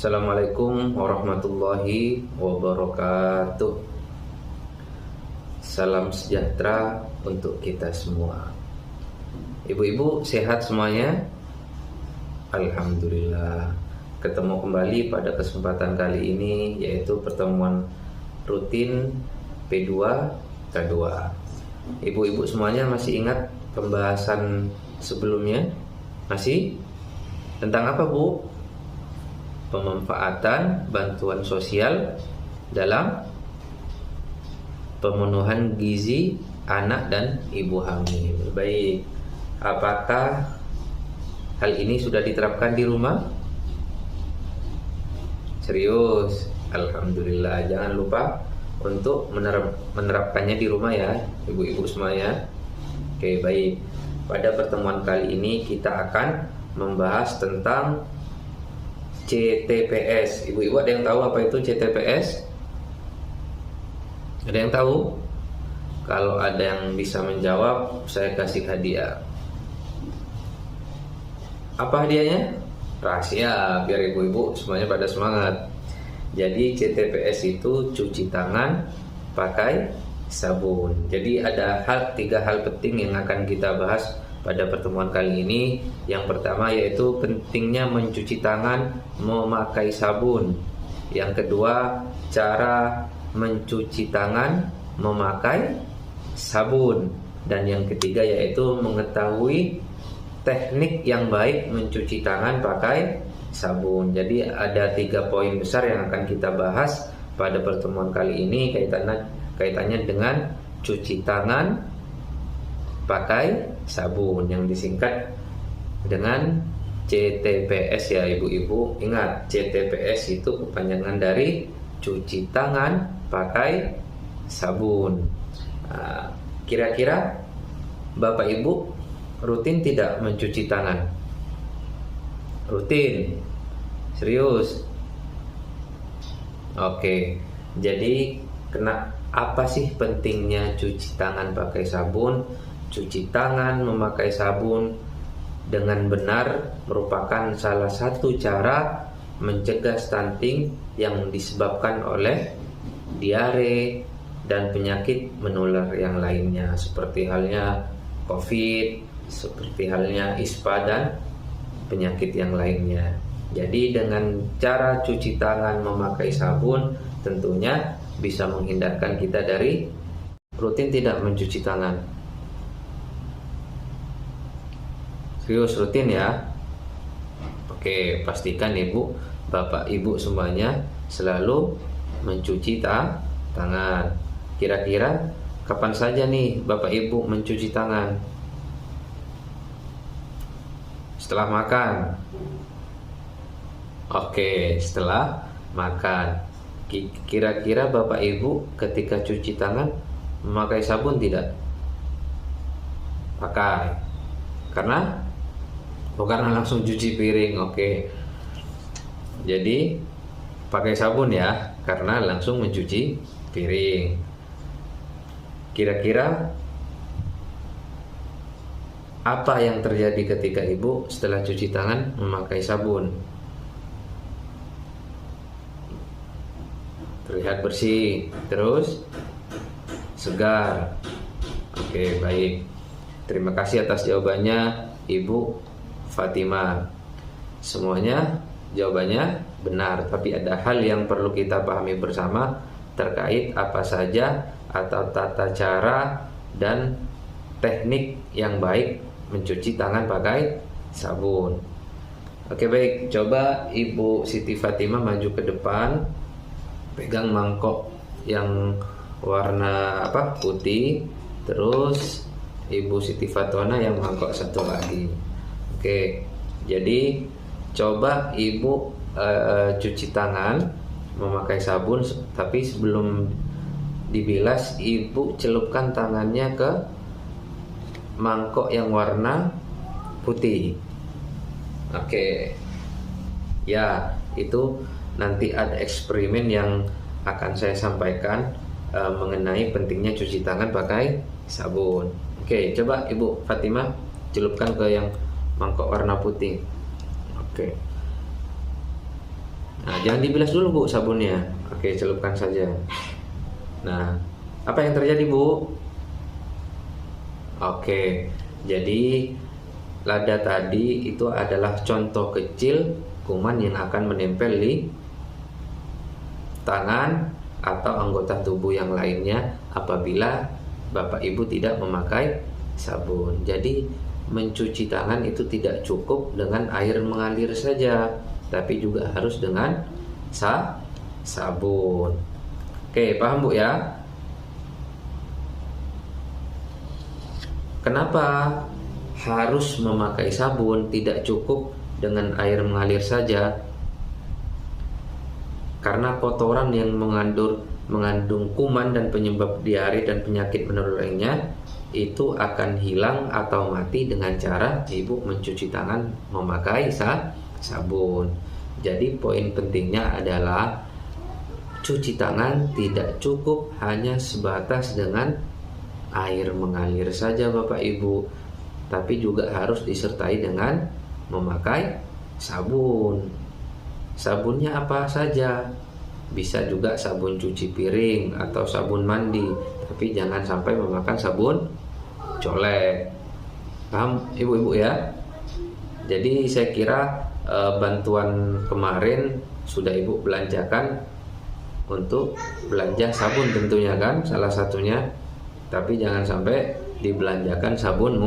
Assalamualaikum warahmatullahi wabarakatuh. Salam sejahtera untuk kita semua. Ibu-ibu sehat semuanya? Alhamdulillah. Ketemu kembali pada kesempatan kali ini, yaitu pertemuan rutin P2 K2. Ibu-ibu semuanya masih ingat pembahasan sebelumnya? Masih? Tentang apa, Bu? Pemanfaatan bantuan sosial dalam pemenuhan gizi anak dan ibu hamil. Baik, apakah hal ini sudah diterapkan di rumah? Serius? Alhamdulillah. Jangan lupa untuk menerapkannya di rumah ya, ibu-ibu semuanya. Oke, baik. Pada pertemuan kali ini kita akan membahas tentang CTPS. Ibu-ibu ada yang tahu apa itu CTPS? Ada yang tahu? Kalau ada yang bisa menjawab, saya kasih hadiah. Apa hadiahnya? Rahasia, biar ibu-ibu semuanya pada semangat. Jadi CTPS itu cuci tangan pakai sabun. Jadi ada tiga hal penting yang akan kita bahas pada pertemuan kali ini. Yang pertama yaitu pentingnya mencuci tangan memakai sabun. Yang kedua, cara mencuci tangan memakai sabun. Dan yang ketiga yaitu mengetahui teknik yang baik mencuci tangan pakai sabun. Jadi ada 3 poin besar yang akan kita bahas pada pertemuan kali ini kaitannya dengan cuci tangan pakai sabun, yang disingkat dengan CTPS ya ibu-ibu. Ingat, CTPS itu kepanjangan dari cuci tangan pakai sabun. Kira-kira Bapak Ibu rutin tidak mencuci tangan? Rutin? Serius? Oke, jadi apa sih pentingnya cuci tangan pakai sabun? Cuci tangan memakai sabun dengan benar merupakan salah satu cara mencegah stunting yang disebabkan oleh diare dan penyakit menular yang lainnya, seperti halnya COVID, seperti halnya ISPA dan penyakit yang lainnya. Jadi dengan cara cuci tangan memakai sabun tentunya bisa menghindarkan kita dari rutin tidak mencuci tangan. Serius, rutin ya. Oke, pastikan ibu, bapak, ibu semuanya selalu mencuci tangan. Kira-kira kapan saja nih bapak ibu mencuci tangan? Setelah makan. Oke, setelah makan. Kira-kira bapak ibu ketika cuci tangan memakai sabun tidak? Pakai. Karena langsung cuci piring. Oke. Jadi pakai sabun ya, karena langsung mencuci piring. Kira-kira apa yang terjadi ketika ibu setelah cuci tangan memakai sabun? Terlihat bersih, terus segar. Oke, baik. Terima kasih atas jawabannya Ibu Fatimah. Semuanya jawabannya benar, tapi ada hal yang perlu kita pahami bersama terkait apa saja atau tata cara dan teknik yang baik mencuci tangan pakai sabun. Oke, baik. Coba Ibu Siti Fatimah maju ke depan, pegang mangkok yang warna putih, terus Ibu Siti Fatona yang mangkok satu lagi. Oke, jadi coba ibu cuci tangan memakai sabun, tapi sebelum dibilas ibu celupkan tangannya ke mangkok yang warna putih. Oke, ya itu nanti ada eksperimen yang akan saya sampaikan mengenai pentingnya cuci tangan pakai sabun. Oke, coba Ibu Fatimah celupkan ke yang mangkok warna putih. Oke. Nah, jangan dibilas dulu Bu sabunnya. Oke, celupkan saja. Nah, apa yang terjadi Bu? Oke, jadi lada tadi itu adalah contoh kecil kuman yang akan menempel di tangan atau anggota tubuh yang lainnya apabila Bapak Ibu tidak memakai sabun. Jadi mencuci tangan itu tidak cukup dengan air mengalir saja, tapi juga harus dengan sabun. Oke, paham Bu ya? Kenapa harus memakai sabun, tidak cukup dengan air mengalir saja? Karena kotoran yang mengandung kuman dan penyebab diare dan penyakit menular lainnya itu akan hilang atau mati dengan cara Ibu mencuci tangan memakai sabun. Jadi poin pentingnya adalah cuci tangan tidak cukup hanya sebatas dengan air mengalir saja Bapak Ibu, tapi juga harus disertai dengan memakai sabun. Sabunnya apa saja? Bisa juga sabun cuci piring atau sabun mandi, tapi jangan sampai memakan sabun colek. Paham Ibu-ibu ya? Jadi saya kira bantuan kemarin sudah Ibu belanjakan untuk belanja sabun tentunya kan, salah satunya. Tapi jangan sampai dibelanjakan sabun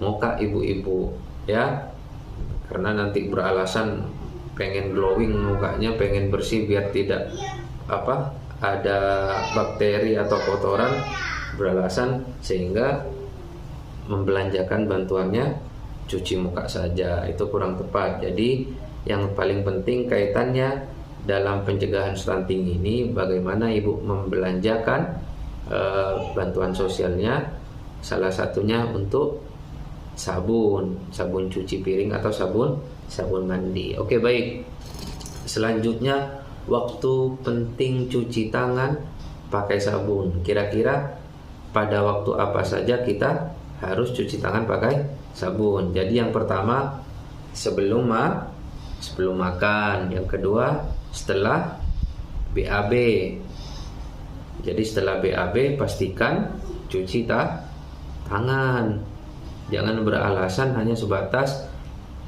muka ibu-ibu ya, karena nanti beralasan pengen glowing mukanya, pengen bersih biar tidak ada bakteri atau kotoran, beralasan sehingga membelanjakan bantuannya cuci muka saja. Itu kurang tepat. Jadi yang paling penting kaitannya dalam pencegahan stunting ini, bagaimana Ibu membelanjakan bantuan sosialnya, salah satunya untuk sabun cuci piring atau sabun mandi. Oke, baik. Selanjutnya, waktu penting cuci tangan pakai sabun. Kira-kira pada waktu apa saja kita harus cuci tangan pakai sabun? Jadi yang pertama sebelum makan, yang kedua setelah BAB. Jadi setelah BAB pastikan cuci tangan. Jangan beralasan hanya sebatas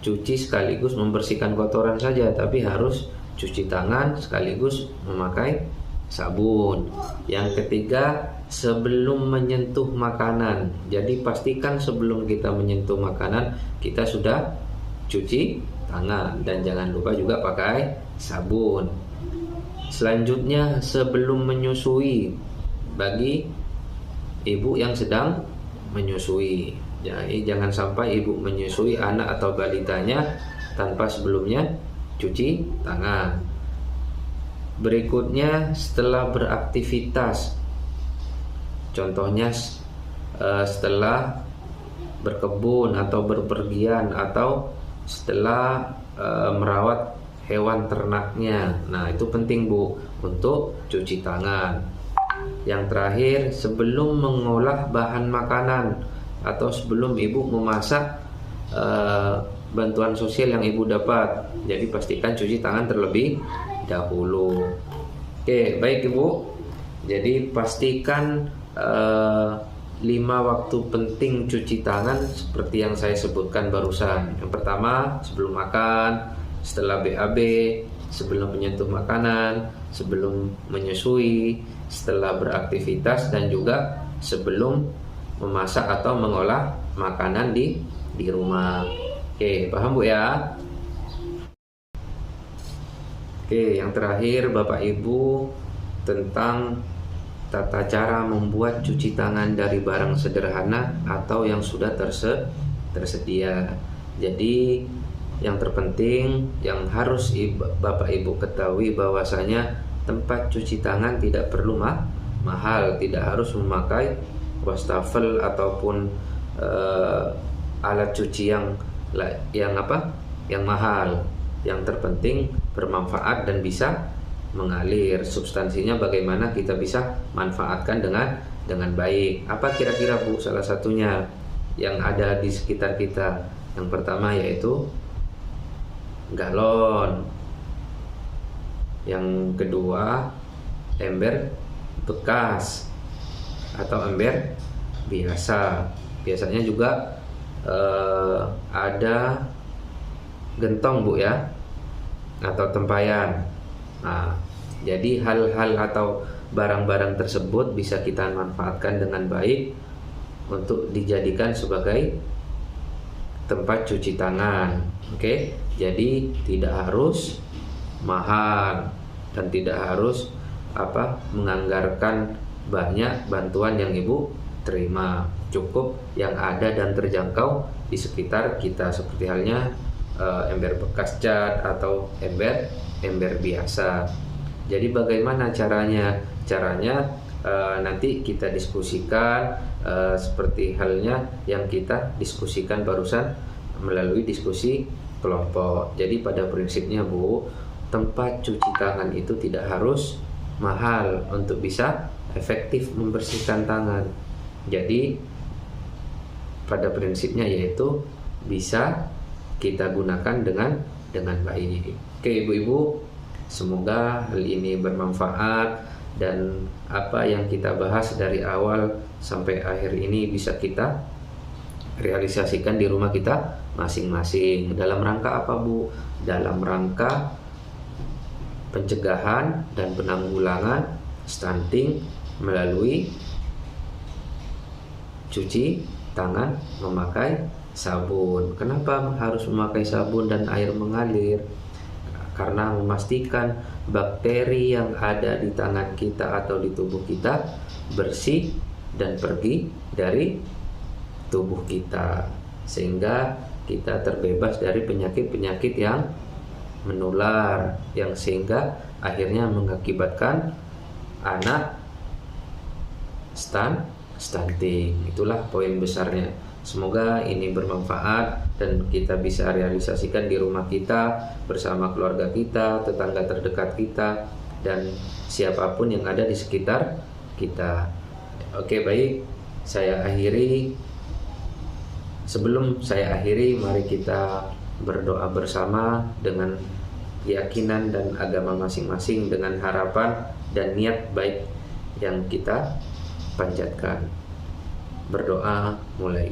cuci sekaligus membersihkan kotoran saja, tapi harus cuci tangan sekaligus memakai sabun. Yang ketiga, sebelum menyentuh makanan. Jadi pastikan sebelum kita menyentuh makanan kita sudah cuci tangan, dan jangan lupa juga pakai sabun. Selanjutnya, sebelum menyusui bagi ibu yang sedang menyusui. Jadi jangan sampai ibu menyusui anak atau balitanya tanpa sebelumnya cuci tangan. Berikutnya, setelah beraktivitas, contohnya setelah berkebun atau berpergian, atau setelah merawat hewan ternaknya. Nah, itu penting Bu untuk cuci tangan. Yang terakhir, sebelum mengolah bahan makanan atau sebelum ibu memasak bantuan sosial yang ibu dapat. Jadi pastikan cuci tangan terlebih dahulu. Oke, baik Ibu. Jadi pastikan 5 waktu penting cuci tangan seperti yang saya sebutkan barusan. Yang pertama, sebelum makan, setelah BAB, sebelum menyentuh makanan, sebelum menyusui, setelah beraktivitas, dan juga sebelum memasak atau mengolah makanan di rumah. Oke, paham Bu ya? Oke, yang terakhir Bapak Ibu tentang tata cara membuat cuci tangan dari barang sederhana atau yang sudah tersedia. Jadi yang terpenting yang harus Bapak Ibu ketahui bahwasanya tempat cuci tangan tidak perlu mahal, tidak harus memakai wastafel ataupun alat cuci yang mahal. Yang terpenting bermanfaat dan bisa mengalir. Substansinya bagaimana kita bisa manfaatkan dengan baik. Apa kira-kira Bu salah satunya yang ada di sekitar kita? Yang pertama yaitu galon. Yang kedua, ember bekas atau ember biasa. Biasanya juga ada gentong Bu ya, atau tempayan. Nah, jadi hal-hal atau barang-barang tersebut bisa kita manfaatkan dengan baik untuk dijadikan sebagai tempat cuci tangan. Oke, jadi tidak harus mahal dan tidak harus menganggarkan banyak bantuan yang Ibu terima. Cukup yang ada dan terjangkau di sekitar kita, seperti halnya ember bekas cat atau ember biasa. Jadi bagaimana caranya? Nanti kita diskusikan seperti halnya yang kita diskusikan barusan melalui diskusi kelompok. Jadi pada prinsipnya Bu, tempat cuci tangan itu tidak harus mahal untuk bisa efektif membersihkan tangan. Jadi pada prinsipnya yaitu bisa kita gunakan dengan baik. Oke Ibu-ibu, semoga hal ini bermanfaat dan apa yang kita bahas dari awal sampai akhir ini bisa kita realisasikan di rumah kita masing-masing. Dalam rangka apa Bu? Dalam rangka pencegahan dan penanggulangan stunting melalui cuci tangan memakai sabun. Kenapa harus memakai sabun dan air mengalir? Karena memastikan bakteri yang ada di tangan kita atau di tubuh kita bersih dan pergi dari tubuh kita, sehingga kita terbebas dari penyakit-penyakit yang menular, yang sehingga akhirnya mengakibatkan anak stunting. Itulah poin besarnya. Semoga ini bermanfaat dan kita bisa realisasikan di rumah kita, bersama keluarga kita, tetangga terdekat kita, dan siapapun yang ada di sekitar kita. Oke, baik, saya akhiri. Sebelum saya akhiri, mari kita berdoa bersama dengan keyakinan dan agama masing-masing, dengan harapan dan niat baik yang kita panjatkan. Berdoa mulai.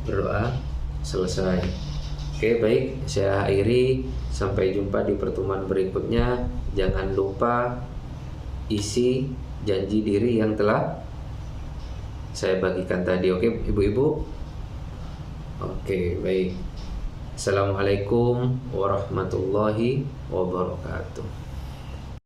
Berdoa selesai. Oke, baik, saya akhiri. Sampai jumpa di pertemuan berikutnya. Jangan lupa isi janji diri yang telah saya bagikan tadi. Oke Ibu-ibu. Oke, baik. Assalamualaikum warahmatullahi wabarakatuh.